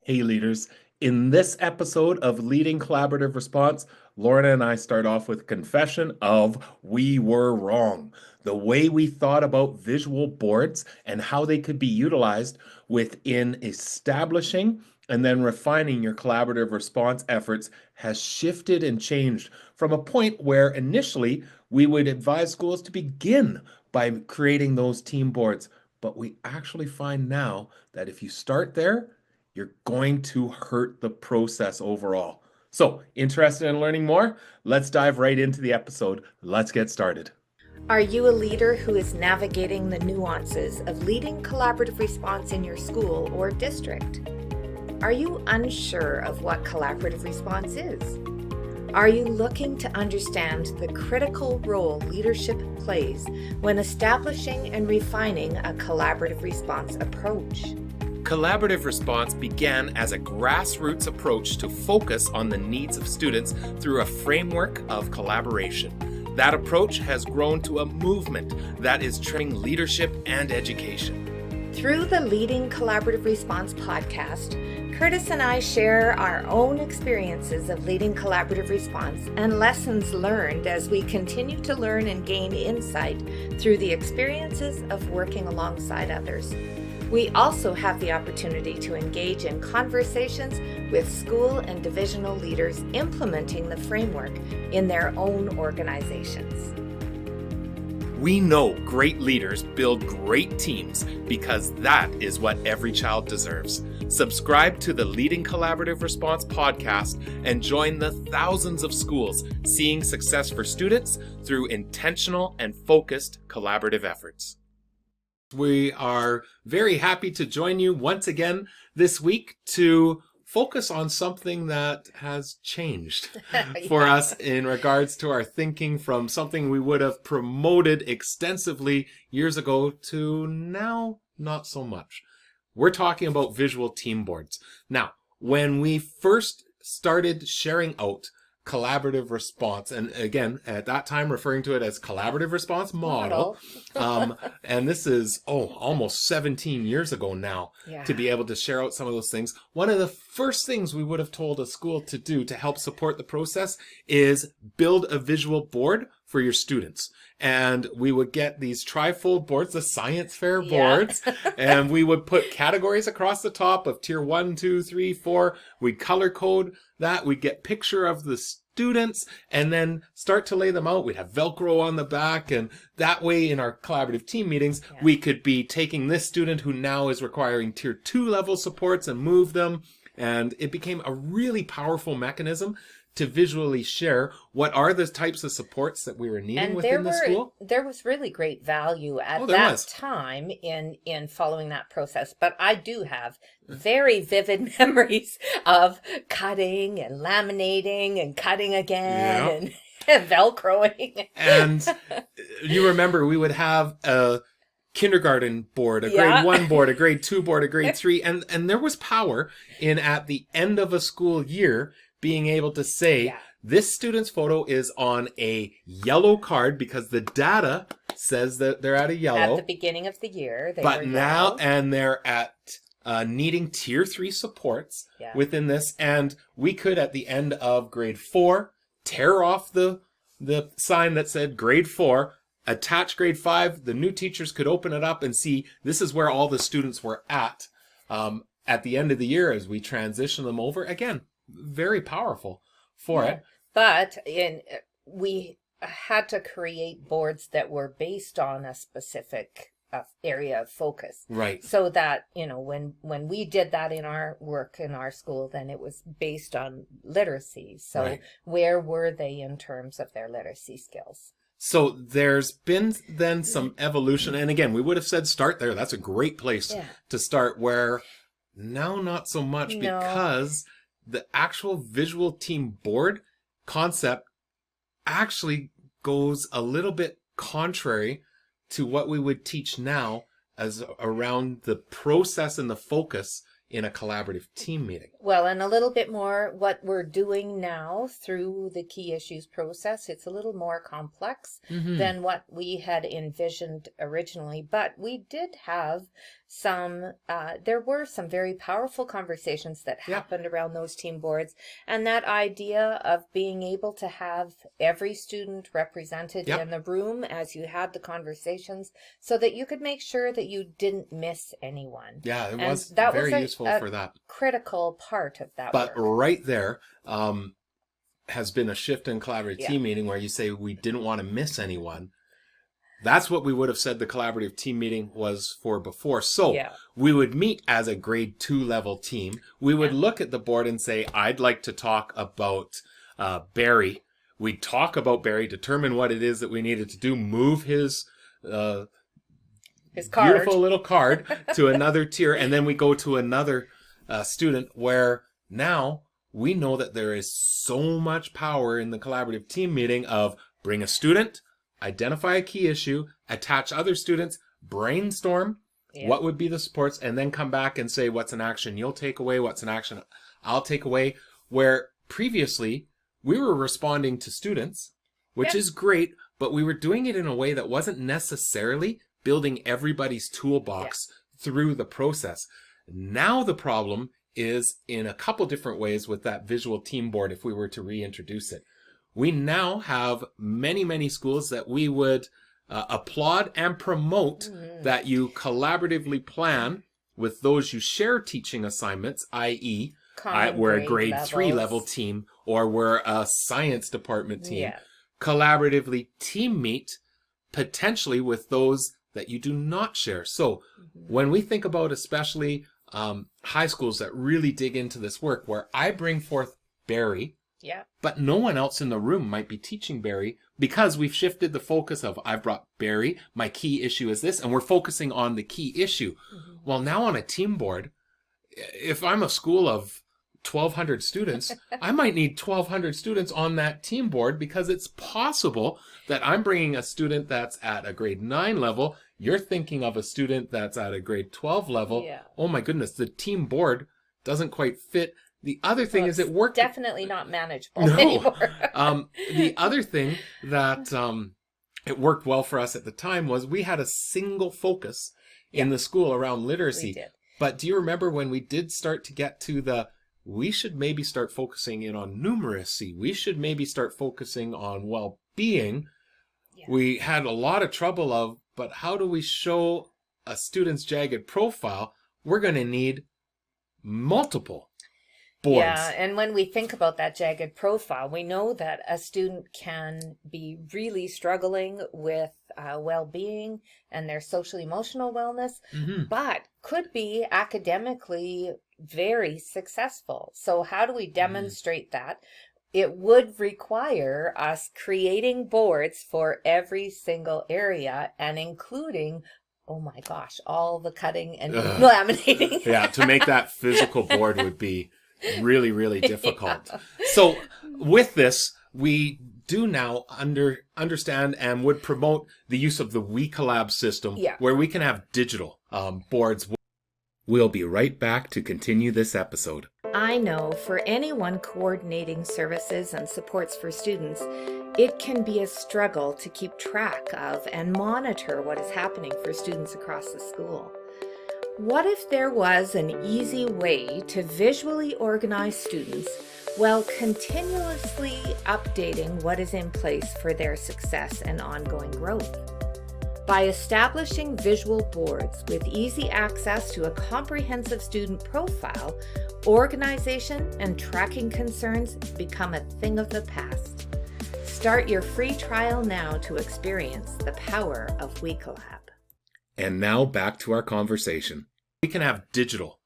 Hey leaders, in this episode of Leading Collaborative Response, Lorna and I start off with confession of we were wrong. The way we thought about visual boards and how they could be utilized within establishing and then refining your collaborative response efforts has shifted and changed from a point where initially we would advise schools to begin by creating those team boards. But we actually find now that if you start there, you're going to hurt the process overall. So, interested in learning more? Let's dive right into the episode. Let's get started. Are you a leader who is navigating the nuances of leading collaborative response in your school or district? Are you unsure of what collaborative response is? Are you looking to understand the critical role leadership plays when establishing and refining a collaborative response approach? Collaborative response began as a grassroots approach to focus on the needs of students through a framework of collaboration. That approach has grown to a movement that is training leadership and education. Through the Leading Collaborative Response podcast, Kurtis and I share our own experiences of leading collaborative response and lessons learned as we continue to learn and gain insight through the experiences of working alongside others. We also have the opportunity to engage in conversations with school and divisional leaders implementing the framework in their own organizations. We know great leaders build great teams because that is what every child deserves. Subscribe to the Leading Collaborative Response podcast and join the thousands of schools seeing success for students through intentional and focused collaborative efforts. We are very happy to join you once again this week to focus on something that has changed for us in regards to our thinking from something we would have promoted extensively years ago to now not so much. We're talking about visual team boards. Now, when we first started sharing out collaborative response, and again, at that time referring to it as collaborative response model. And this is, almost 17 years ago now, to be able to share out some of those things. One of the first things we would have told a school to do to help support the process is build a visual board for your students. And we would get these trifold boards, the science fair boards, and we would put categories across the top of tier 1, 2, 3, 4. We'd color code that. We'd get picture of the students and then start to lay them out. We'd have Velcro on the back, and that way in our collaborative team meetings, we could be taking this student who now is requiring tier 2 level supports and move them. And it became a really powerful mechanism to visually share what are the types of supports that we were needing within the school. There was really great value at that time in following that process. But I do have very vivid memories of cutting and laminating and cutting again and Velcroing. And you remember we would have a kindergarten board, a grade 1 board, a grade 2 board, a grade 3. And there was power in at the end of a school year being able to say, this student's photo is on a yellow card because the data says that they're at a yellow. At the beginning of the year. But now, and they're at needing tier 3 supports within this. And we could, at the end of grade 4, tear off the sign that said grade 4, attach grade 5. The new teachers could open it up and see this is where all the students were at the end of the year as we transition them over. Again, very powerful for it. But we had to create boards that were based on a specific area of focus. Right. So that, when we did that in our work in our school, then it was based on literacy. So where were they in terms of their literacy skills? So there's been then some evolution. And again, we would have said start there. That's a great place to start, where now not so much because the actual visual team board concept actually goes a little bit contrary to what we would teach now as around the process and the focus in a collaborative team meeting. Well, and a little bit more what we're doing now through the key issues process. It's a little more complex than what we had envisioned originally, but we did have there were some very powerful conversations that happened around those team boards, and that idea of being able to have every student represented in the room as you had the conversations, so that you could make sure that you didn't miss anyone. Yeah, it was very useful for that. Critical part of that But work. right there has been a shift in collaborative team meeting where you say we didn't want to miss anyone. That's what we would have said the collaborative team meeting was for before. So we would meet as a grade 2 level team. We would look at the board and say, I'd like to talk about Barry. We'd talk about Barry, determine what it is that we needed to do, move his beautiful little card to another tier. And then we go to another student where now we know that there is so much power in the collaborative team meeting of bring a student, identify a key issue, attach other students, brainstorm what would be the supports, and then come back and say what's an action you'll take away, what's an action I'll take away. Where previously we were responding to students, which is great, but we were doing it in a way that wasn't necessarily building everybody's toolbox through the process. Now the problem is in a couple different ways with that visual team board if we were to reintroduce it. We now have many, many schools that we would applaud and promote that you collaboratively plan with those you share teaching assignments, i.e. we're a grade 3 level team or we're a science department team. Collaboratively team meet potentially with those that you do not share. So when we think about especially high schools that really dig into this work where I bring forth Barry, but no one else in the room might be teaching Barry because we've shifted the focus of I've brought Barry, my key issue is this, and we're focusing on the key issue. Well, now on a team board, if I'm a school of 1,200 students, I might need 1,200 students on that team board because it's possible that I'm bringing a student that's at a grade 9 level. You're thinking of a student that's at a grade 12 level. Oh my goodness, the team board doesn't quite fit. The other thing is it worked. Definitely not manageable anymore. The other thing that it worked well for us at the time was we had a single focus in the school around literacy. We did. But do you remember when we did start to get to we should maybe start focusing in on numeracy. We should maybe start focusing on well-being. We had a lot of trouble but how do we show a student's jagged profile? We're going to need multiple boards. Yeah, and when we think about that jagged profile, we know that a student can be really struggling with well-being and their social-emotional wellness, but could be academically very successful. So how do we demonstrate that? It would require us creating boards for every single area and including, oh my gosh, all the cutting and laminating. To make that physical board would be really, really difficult. So with this, we do now understand and would promote the use of the WeCollab system where we can have digital boards. We'll be right back to continue this episode. I know for anyone coordinating services and supports for students, it can be a struggle to keep track of and monitor what is happening for students across the school. What if there was an easy way to visually organize students while continuously updating what is in place for their success and ongoing growth? By establishing visual boards with easy access to a comprehensive student profile, organization and tracking concerns become a thing of the past. Start your free trial now to experience the power of WeCollab. And now back to our conversation. We can have digital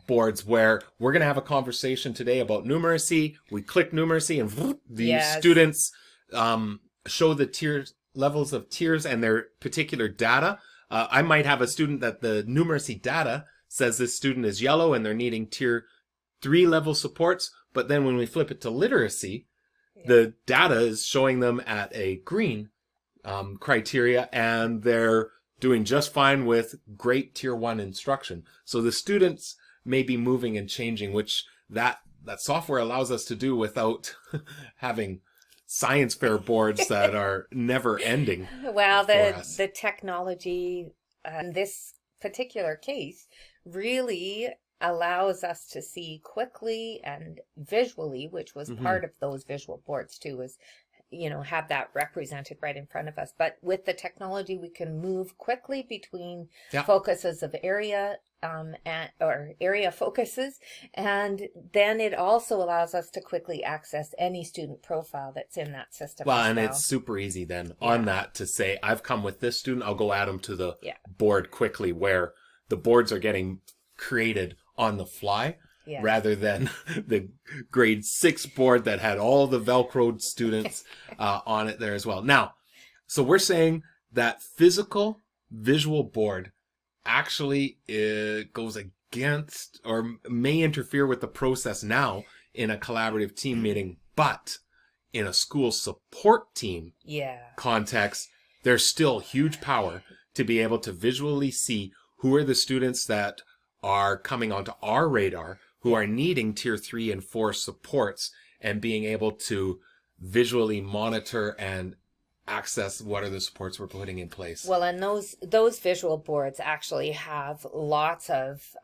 boards where we're going to have a conversation today about numeracy. We click numeracy and the students show the tiers, levels of tiers and their particular data. I might have a student that the numeracy data says this student is yellow and they're needing tier 3 level supports. But then when we flip it to literacy, the data is showing them at a green criteria and they're doing just fine with great tier 1 instruction. So the students may be moving and changing, which that software allows us to do without having science fair boards that are never ending. Well, the technology and this particular case really allows us to see quickly and visually, which was part of those visual boards too, is have that represented right in front of us. But with the technology, we can move quickly between focuses of area or area focuses, and then it also allows us to quickly access any student profile that's in that system. Well, and it's super easy then on that to say, I've come with this student, I'll go add them to the board quickly, where the boards are getting created on the fly. Rather than the grade 6 board that had all the Velcroed students on it there as well. Now, so we're saying that physical visual board actually goes against or may interfere with the process now in a collaborative team meeting, but in a school support team context, there's still huge power to be able to visually see who are the students that are coming onto our radar, who are needing tier 3 and 4 supports, and being able to visually monitor and access what are the supports we're putting in place. Well, and those visual boards actually have lots of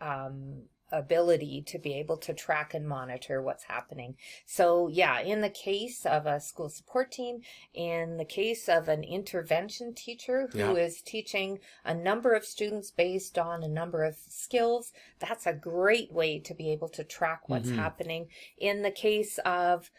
ability to be able to track and monitor what's happening. So in the case of a school support team, in the case of an intervention teacher who is teaching a number of students based on a number of skills, that's a great way to be able to track what's happening. In the case of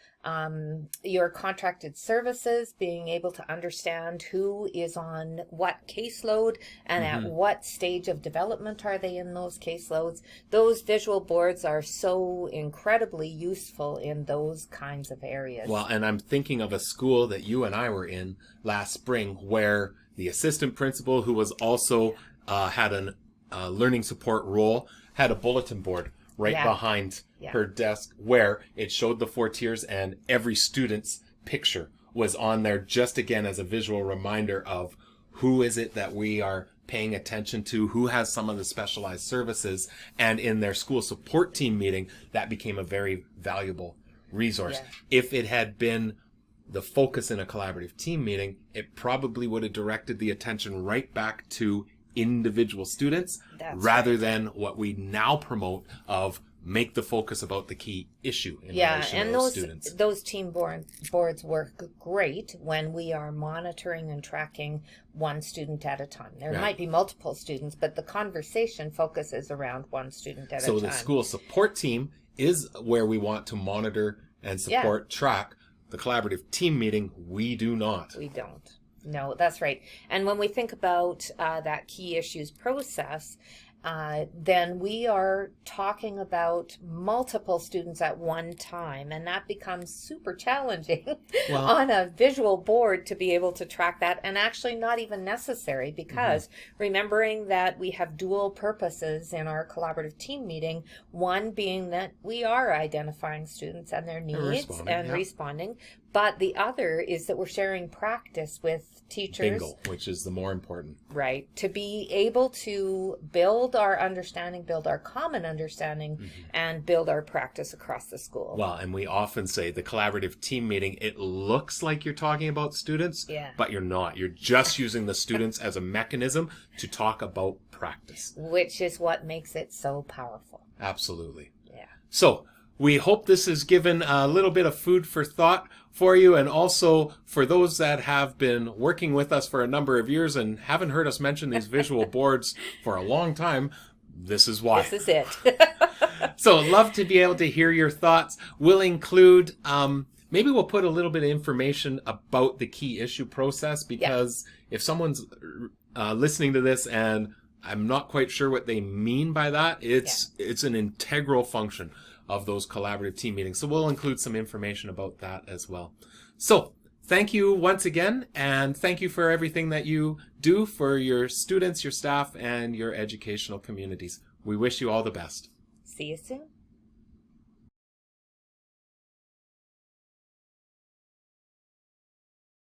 your contracted services, being able to understand who is on what caseload and at what stage of development are they in those caseloads. Those visual boards are so incredibly useful in those kinds of areas. Well, and I'm thinking of a school that you and I were in last spring where the assistant principal, who was also had a learning support role, had a bulletin board right behind her desk where it showed the 4 tiers, and every student's picture was on there, just again as a visual reminder of who is it that we are paying attention to, who has some of the specialized services. And in their school support team meeting, that became a very valuable resource. If it had been the focus in a collaborative team meeting, it probably would have directed the attention right back to individual students rather than what we now promote of make the focus about the key issue in relation to those students. Those team boards work great when we are monitoring and tracking one student at a time. There might be multiple students, but the conversation focuses around one student at a time. So the school support team is where we want to monitor and support, track. The collaborative team meeting, we do not. We don't. No, that's right. And when we think about that key issues process, then we are talking about multiple students at one time, and that becomes super challenging on a visual board to be able to track that, and actually not even necessary, because remembering that we have dual purposes in our collaborative team meeting, one being that we are identifying students and their needs and responding, but the other is that we're sharing practice with teachers. Bingo, which is the more important. Right. To be able to build our understanding, build our common understanding, and build our practice across the school. Well, and we often say the collaborative team meeting, it looks like you're talking about students, but you're not. You're just using the students as a mechanism to talk about practice. Which is what makes it so powerful. Absolutely. Yeah. So, we hope this has given a little bit of food for thought for you, and also for those that have been working with us for a number of years and haven't heard us mention these visual boards for a long time. This is why. This is it. So love to be able to hear your thoughts. We'll include, maybe we'll put a little bit of information about the key issue process, because if someone's listening to this and I'm not quite sure what they mean by that, it's an integral function of those collaborative team meetings. So we'll include some information about that as well. So thank you once again, and thank you for everything that you do for your students, your staff, and your educational communities. We wish you all the best. See you soon.